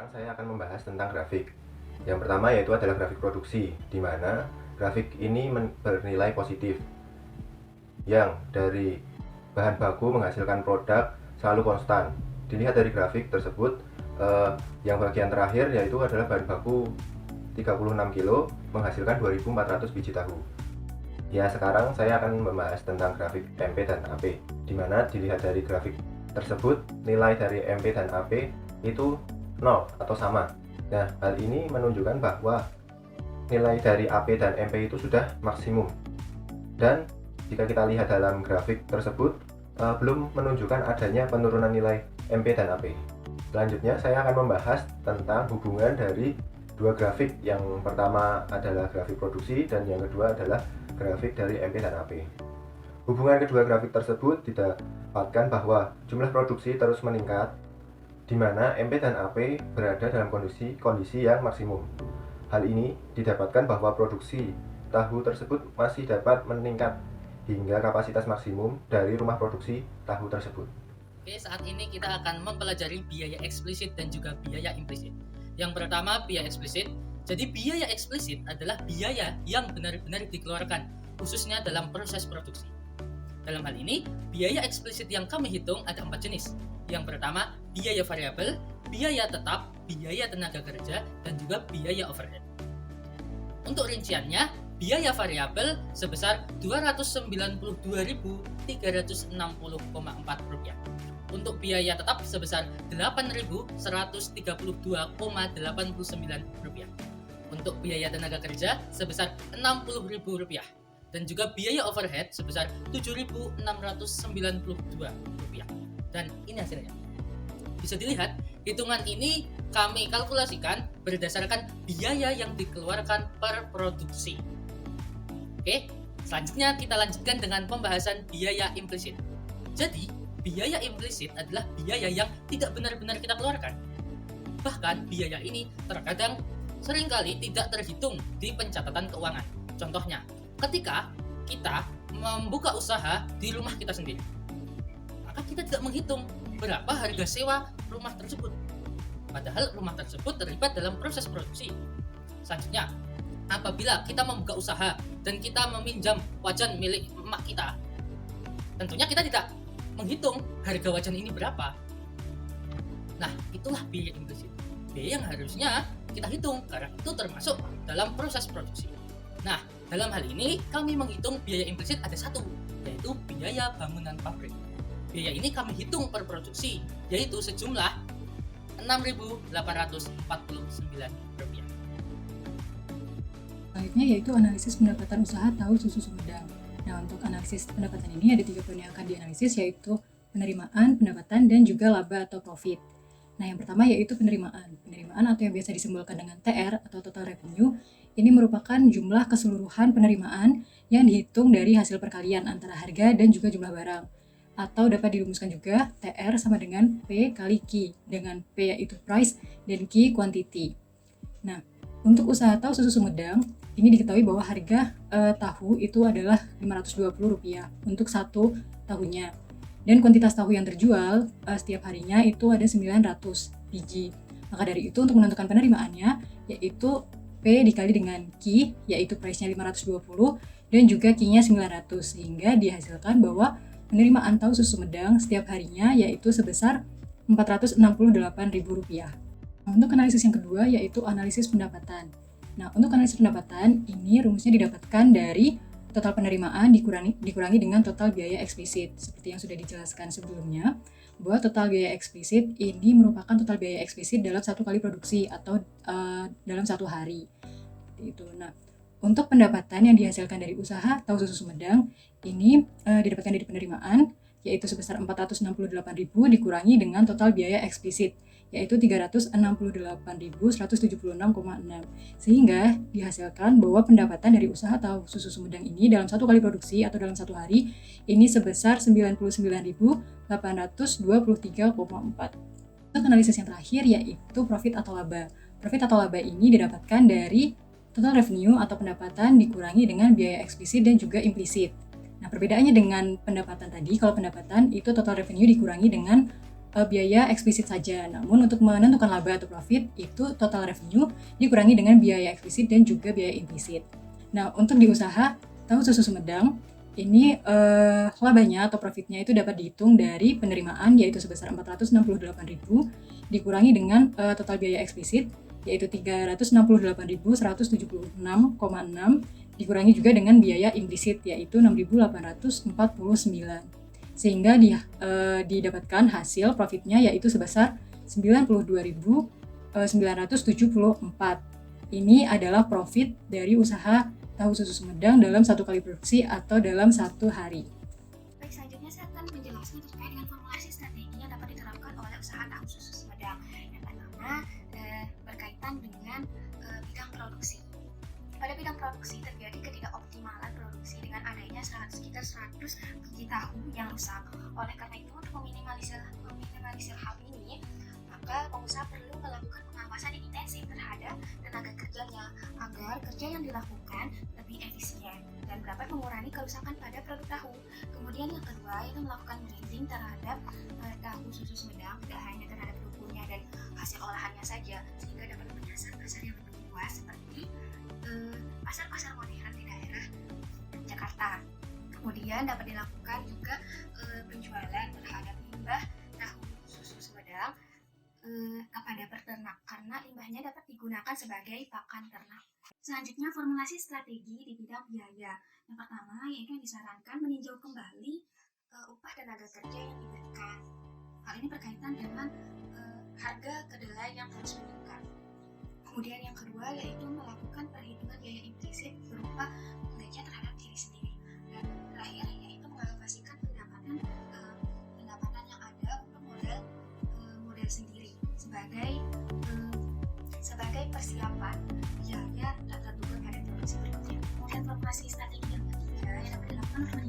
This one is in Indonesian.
Sekarang saya akan membahas tentang grafik. Yang pertama yaitu adalah grafik produksi, di mana grafik ini bernilai positif, yang dari bahan baku menghasilkan produk selalu konstan. Dilihat dari grafik tersebut, yang bagian terakhir yaitu adalah bahan baku 36 kilo menghasilkan 2400 biji tahu. Ya, sekarang saya akan membahas tentang grafik MP dan AP, di mana dilihat dari grafik tersebut nilai dari MP dan AP itu 0 atau sama. Nah, hal ini menunjukkan bahwa nilai dari AP dan MP itu sudah maksimum. Dan jika kita lihat dalam grafik tersebut, belum menunjukkan adanya penurunan nilai MP dan AP. Selanjutnya saya akan membahas tentang hubungan dari dua grafik. Yang pertama adalah grafik produksi dan yang kedua adalah grafik dari MP dan AP. Hubungan kedua grafik tersebut didapatkan bahwa jumlah produksi terus meningkat, di mana MP dan AP berada dalam kondisi yang maksimum. Hal ini didapatkan bahwa produksi tahu tersebut masih dapat meningkat hingga kapasitas maksimum dari rumah produksi tahu tersebut. Oke, saat ini kita akan mempelajari biaya eksplisit dan juga biaya implisit. Yang pertama, biaya eksplisit. Jadi biaya eksplisit adalah biaya yang benar-benar dikeluarkan, khususnya dalam proses produksi. Dalam hal ini, biaya eksplisit yang kami hitung ada 4 jenis. Yang pertama, biaya variabel, biaya tetap, biaya tenaga kerja, dan juga biaya overhead. Untuk rinciannya, biaya variabel sebesar Rp292.360,4. Untuk biaya tetap sebesar Rp8.132,89. Untuk biaya tenaga kerja sebesar Rp60.000 dan juga biaya overhead sebesar Rp7.692. Dan ini hasilnya. Bisa dilihat, hitungan ini kami kalkulasikan berdasarkan biaya yang dikeluarkan per produksi. Oke, selanjutnya kita lanjutkan dengan pembahasan biaya implisit. Jadi, biaya implisit adalah biaya yang tidak benar-benar kita keluarkan. Bahkan, biaya ini terkadang seringkali tidak terhitung di pencatatan keuangan. Contohnya, ketika kita membuka usaha di rumah kita sendiri, maka kita tidak menghitung berapa harga sewa rumah tersebut. Padahal rumah tersebut terlibat dalam proses produksi. Selanjutnya, apabila kita membuka usaha dan kita meminjam wajan milik emak kita, tentunya kita tidak menghitung harga wajan ini berapa. Nah, itulah biaya implisit. Biaya yang harusnya kita hitung karena itu termasuk dalam proses produksi. Nah, dalam hal ini kami menghitung biaya implisit ada satu, yaitu biaya bangunan pabrik. Biaya ini kami hitung per produksi, yaitu sejumlah Rp6.849. Selanjutnya yaitu analisis pendapatan usaha tahu susu Sumedang. Nah, untuk analisis pendapatan ini ada 3 poin yang akan dianalisis, yaitu penerimaan, pendapatan, dan juga laba atau profit. Nah, yang pertama yaitu penerimaan. Penerimaan atau yang biasa disimbolkan dengan TR atau total revenue, ini merupakan jumlah keseluruhan penerimaan yang dihitung dari hasil perkalian antara harga dan juga jumlah barang. Atau dapat dirumuskan juga TR sama dengan P kali Q, dengan P yaitu price dan Q quantity. Nah, untuk usaha tahu susu Sumedang, ini diketahui bahwa harga tahu itu adalah Rp520 untuk satu tahunya. Dan kuantitas tahu yang terjual setiap harinya itu ada 900 biji. Maka dari itu untuk menentukan penerimaannya, yaitu P dikali dengan Q, yaitu price-nya 520 dan juga Q-nya 900, sehingga dihasilkan bahwa penerimaan tahu susu Sumedang setiap harinya yaitu sebesar Rp468.000. Nah, untuk analisis yang kedua yaitu analisis pendapatan. Nah, untuk analisis pendapatan ini rumusnya didapatkan dari total penerimaan dikurangi dengan total biaya eksplisit. Seperti yang sudah dijelaskan sebelumnya, bahwa total biaya eksplisit ini merupakan total biaya eksplisit dalam satu kali produksi atau dalam satu hari. Itu. Nah, untuk pendapatan yang dihasilkan dari usaha tahu susu Sumedang ini didapatkan dari penerimaan yaitu sebesar Rp468.000 dikurangi dengan total biaya eksplisit yaitu Rp368.176,6, sehingga dihasilkan bahwa pendapatan dari usaha tahu susu Sumedang ini dalam satu kali produksi atau dalam satu hari ini sebesar Rp99.823,4. Untuk analisis yang terakhir yaitu profit atau laba. Profit atau laba ini didapatkan dari total revenue atau pendapatan dikurangi dengan biaya eksplisit dan juga implisit. Nah, perbedaannya dengan pendapatan tadi, kalau pendapatan itu total revenue dikurangi dengan biaya eksplisit saja. Namun untuk menentukan laba atau profit itu total revenue dikurangi dengan biaya eksplisit dan juga biaya implisit. Nah, untuk di usaha tahu susu Sumedang ini labanya atau profitnya itu dapat dihitung dari penerimaan yaitu sebesar 468.000 dikurangi dengan total biaya eksplisit yaitu 368.176,6 dikurangi juga dengan biaya implisit yaitu 6.849 sehingga didapatkan hasil profitnya yaitu sebesar 92.974. Ini adalah profit dari usaha tahu susu Sumedang dalam satu kali produksi atau dalam satu hari. Baik, selanjutnya saya akan menjelaskan terkait dengan formulasi strategi yang dapat diterapkan oleh usaha tahu susu Sumedang. Yang pertama berkaitan dengan bidang produksi. Pada bidang produksi terjadi ketidakoptimalan produksi dengan adanya sekitar 100 biji tahu yang rusak. Oleh karena itu, untuk meminimalisir hal ini, maka pengusaha perlu melakukan pengawasan yang intensif terhadap tenaga kerjanya agar kerja yang dilakukan lebih efisien dan dapat mengurangi kerusakan pada produk tahu. Kemudian yang kedua yaitu melakukan branding terhadap tahu susu Sumedang, tidak hanya terhadap logonya dan hasil olahannya saja, sehingga dapat menyasar pasar yang lebih luas seperti pasar-pasar modern di daerah Jakarta. Kemudian dapat dilakukan juga penjualan terhadap limbah tahu susu Sumedang kepada peternak karena limbahnya dapat digunakan sebagai pakan ternak. Selanjutnya formulasi strategi di bidang biaya. Yang pertama yaitu yang disarankan meninjau kembali upah tenaga kerja yang diberikan. Hal ini berkaitan dengan harga kedelai yang terus meningkat. Kemudian yang kedua yaitu melakukan perhitungan biaya implisit berupa belanja terhadap diri sendiri. Dan terakhir yaitu mengalokasikan pendapatan yang ada untuk modal sendiri sebagai persiapan biaya tak terduga pada produksi berikutnya. Kemudian formulasi strategi yang ketiga yang dapat dilakukan untuk